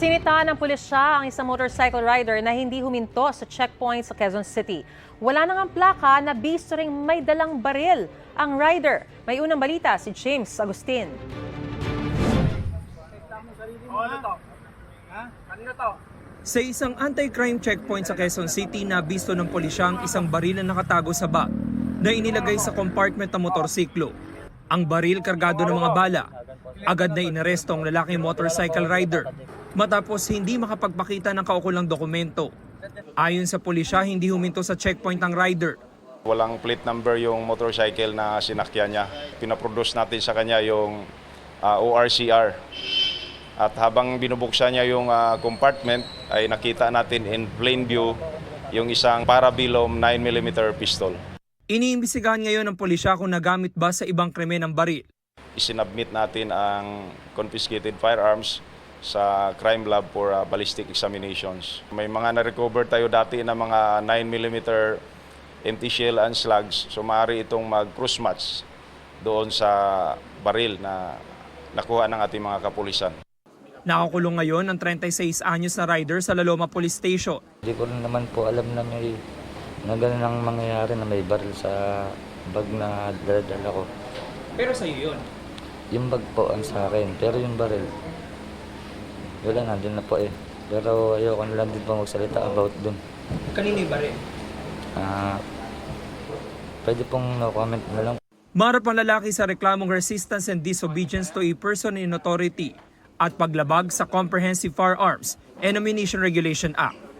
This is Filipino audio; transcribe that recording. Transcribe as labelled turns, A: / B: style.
A: Sinita ng pulisya ang isang motorcycle rider na hindi huminto sa checkpoint sa Quezon City. Wala nang plaka na bisto ring may dalang baril ang rider. May unang balita si James Agustin.
B: Sa isang anti-crime checkpoint sa Quezon City, nabisto ng pulisya ang isang baril na nakatago sa bag na inilagay sa compartment ng motorsiklo. Ang baril kargado ng mga bala. Agad na inaresto ang lalaking motorcycle rider matapos hindi makapagpakita ng kaukulang dokumento. Ayon sa pulisya, hindi huminto sa checkpoint ang rider.
C: Walang plate number yung motorcycle na sinakyan niya. Pinaproduce natin sa kanya yung ORCR. At habang binubuksan niya yung compartment, ay nakita natin in plain view yung isang Parabellum 9mm pistol.
B: Iniimbestigahan ngayon ng pulisya kung nagamit ba sa ibang krimen ang baril.
C: Isinabmit natin ang confiscated firearms sa crime lab for ballistic examinations. May mga na-recover tayo dati na mga 9mm empty shell and slugs. So maaari itong mag-cross match doon sa baril na nakuha ng ating mga kapulisan.
B: Nakakulong ngayon ang 36 anyos na rider sa Laloma Police Station.
D: Hindi ko rin naman po alam na na ganun ang mangyayari na may baril sa bag na dala ko.
B: Pero sa iyo yun?
D: Yung bag po ang sa akin, pero yung baril, wala, nandun na po eh. Pero ayoko na lang din po magsalita about dun.
B: Kanino yung baril?
D: Pwede pong no comment na lang.
B: Marap ang lalaki sa reklamong resistance and disobedience to a person in authority at paglabag sa Comprehensive Firearms and Ammunition Regulation Act.